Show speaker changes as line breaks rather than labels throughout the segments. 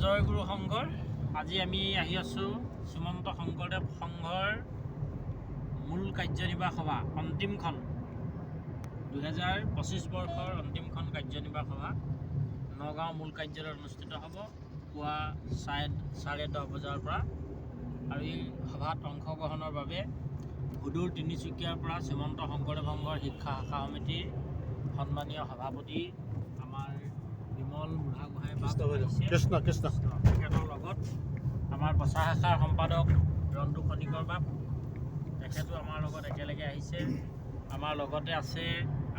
জয় গুৰু সংঘৰ আজি আমি আহি আছোঁ শ্ৰীমন্ত শংকৰদেৱ সংঘৰ মূল কাৰ্যনিৰ্বাহ সভা অন্তিমখন 2025 বৰ্ষৰ অন্তিমখন কাৰ্যনিৰ্বাহ সভা নগাঁও মূল কাৰ্যালয়ত অনুষ্ঠিত হ'ব পুৱা 10:30 বজাৰ পৰা। আৰু এই সভাত অংশগ্ৰহণৰ বাবে সুদূৰ তিনিচুকীয়াৰ পৰা শ্ৰীমন্ত শংকৰদেৱ সংঘৰ শিক্ষা শাখা সমিতিৰ সন্মানীয় সভাপতি আমাৰ বিমল বুঢ়াগোহাঁই তেখেতৰ লগত আমাৰ প্ৰচাৰ শাখাৰ সম্পাদক ৰন্তু খনিকৰ বাপ তেখেতো আমাৰ লগত একেলগে আহিছে। আমাৰ লগতে আছে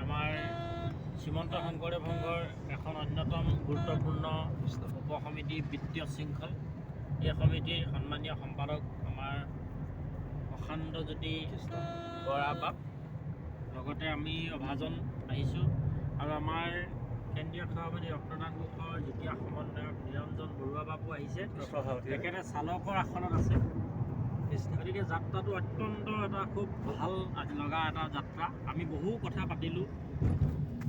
আমাৰ শ্ৰীমন্ত শংকৰদেৱ সংঘৰ এখন অন্যতম গুৰুত্বপূৰ্ণ উপসমিতি বিত্তীয় শৃংখল, এই সমিতিৰ সন্মানীয় সম্পাদক আমাৰ প্ৰশান্তজ্যোতি বৰা বাপ, লগতে আমি অভাজন আহিছোঁ। আৰু আমাৰ কেন্দ্ৰীয় সভাপতি ৰক্তদান কোষৰ যুটীয়া সমন্বয়ক নিৰঞ্জন বৰুৱা বাবু আহিছে, তেখেতে চালকৰ আসনত আছে। গতিকে যাত্ৰাটো অত্যন্ত এটা খুব ভাল লগা এটা যাত্ৰা। আমি বহু কথা পাতিলোঁ,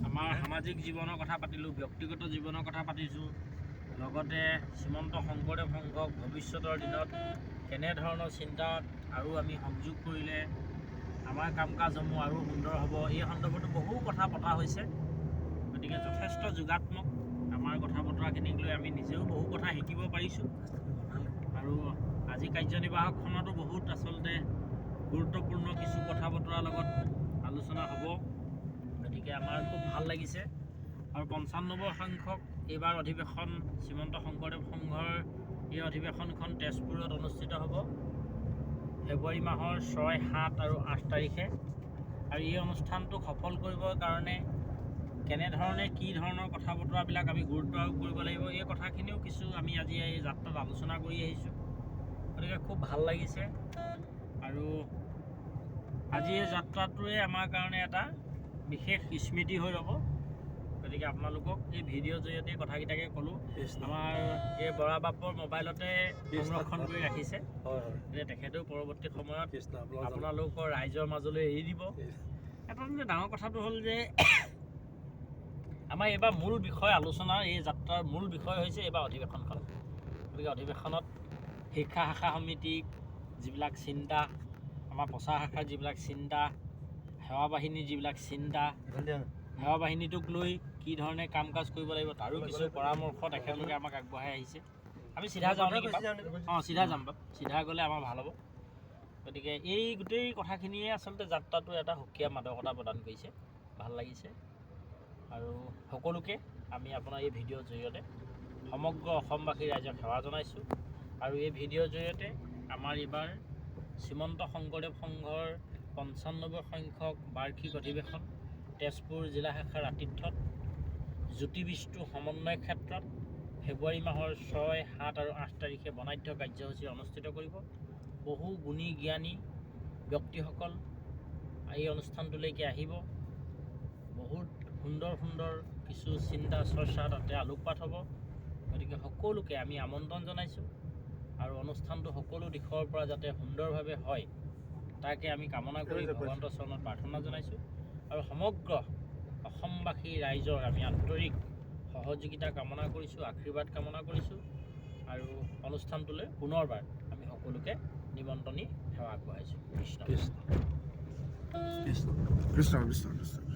আমাৰ সামাজিক জীৱনৰ কথা পাতিলোঁ, ব্যক্তিগত জীৱনৰ কথা পাতিছোঁ, লগতে শ্ৰীমন্ত শংকৰদেৱ সংঘক ভৱিষ্যতৰ দিনত কেনেধৰণৰ চিন্তাত আৰু আমি সংযোগ কৰিলে আমাৰ কাম কাজসমূহ আৰু সুন্দৰ হ'ব, এই সন্দৰ্ভতো বহু কথা পতা হৈছে। গতিকে যথেষ্ট যোগাত্মক আমাৰ কথা বতৰাখিনিক লৈ আমি নিজেও বহু কথা শিকিব পাৰিছোঁ। আৰু আজি কাৰ্যনিৰ্বাহকখনতো বহুত আচলতে গুৰুত্বপূৰ্ণ কিছু কথা বতৰাৰ লগত আলোচনা হ'ব। গতিকে আমাৰ খুব ভাল লাগিছে। আৰু 95 সংখ্যক এইবাৰ অধিৱেশন শ্ৰীমন্ত শংকৰদেৱ সংঘৰ এই অধিৱেশনখন তেজপুৰত অনুষ্ঠিত হ'ব ফেব্ৰুৱাৰী মাহৰ 6, 7 আৰু 8 তাৰিখে। আৰু এই অনুষ্ঠানটোক সফল কৰিবৰ কাৰণে কেনেধৰণে কি ধৰণৰ কথা বতৰাবিলাক আমি গুৰুত্ব আৰোপ কৰিব লাগিব, এই কথাখিনিও কিছু আমি আজি এই যাত্ৰাত আলোচনা কৰি আহিছোঁ। গতিকে খুব ভাল লাগিছে। আৰু আজি এই যাত্ৰাটোৱে আমাৰ কাৰণে এটা বিশেষ স্মৃতি হৈ ৰ'ব। গতিকে আপোনালোকক এই ভিডিঅ'ৰ জৰিয়তে কথাকেইটাকে ক'লোঁ। আমাৰ এই বৰা বাপৰ মোবাইলতে সংৰক্ষণ কৰি ৰাখিছে, যে তেখেতেও পৰৱৰ্তী সময়ত আপোনালোকৰ ৰাইজৰ মাজলৈ এৰি দিব। এটা ডাঙৰ কথাটো হ'ল যে আমাৰ এইবাৰ মূল বিষয় আলোচনাৰ এই যাত্ৰাৰ মূল বিষয় হৈছে এইবাৰ অধিৱেশনখন। গতিকে অধিৱেশনত শিক্ষা শাখা সমিতিক যিবিলাক চিন্তা, আমাৰ প্ৰচাৰ শাখাৰ যিবিলাক চিন্তা, সেৱা বাহিনীৰ যিবিলাক চিন্তা, সেৱা বাহিনীটোক লৈ কি ধৰণে কাম কাজ কৰিব লাগিব তাৰো কিছু পৰামৰ্শ তেখেতলোকে আমাক আগবঢ়াই আহিছে। আমি চিধা যাওঁ নেকি? চিধা যাম বাপ, চিধা গ'লে আমাৰ ভাল হ'ব। গতিকে এই গোটেই কথাখিনিয়ে আচলতে যাত্ৰাটো এটা সুকীয়া মাদকতা প্ৰদান কৰিছে, ভাল লাগিছে। আৰু সকলোকে আমি আপোনাৰ এই ভিডিঅ'ৰ জৰিয়তে সমগ্ৰ অসমবাসী ৰাইজক সেৱা জনাইছোঁ। আৰু এই ভিডিঅ'ৰ জৰিয়তে আমাৰ এইবাৰ শ্ৰীমন্ত শংকৰদেৱ সংঘৰ 95 সংখ্যক বাৰ্ষিক অধিৱেশন তেজপুৰ জিলা শাখাৰ আতিথ্যত জ্যোতিবিষ্ণু সমন্বয় ক্ষেত্ৰত ফেব্ৰুৱাৰী মাহৰ 6, 7 আৰু 8 তাৰিখে বৰ্ণাঢ্য কাৰ্যসূচী অনুষ্ঠিত কৰিব। বহু গুণী জ্ঞানী ব্যক্তিসকল এই অনুষ্ঠানটোলৈকে আহিব। বহুত সুন্দৰ সুন্দৰ কিছু চিন্তা চৰ্চা তাতে আলোকপাত হ'ব। গতিকে সকলোকে আমি আমন্ত্ৰণ জনাইছোঁ। আৰু অনুষ্ঠানটো সকলো দিশৰ পৰা যাতে সুন্দৰভাৱে হয় তাকে আমি কামনা কৰি ভগৱন্তৰ চৰণত প্ৰাৰ্থনা জনাইছোঁ। আৰু সমগ্ৰ অসমবাসী ৰাইজৰ আমি আন্তৰিক সহযোগিতা কামনা কৰিছোঁ, আশীৰ্বাদ কামনা কৰিছোঁ। আৰু অনুষ্ঠানটোলৈ পুনৰবাৰ আমি সকলোকে নিমন্ত্ৰণী সেৱা আগবঢ়াইছোঁ। কৃষ্ণ কৃষ্ণ কৃষ্ণ কৃষ্ণ।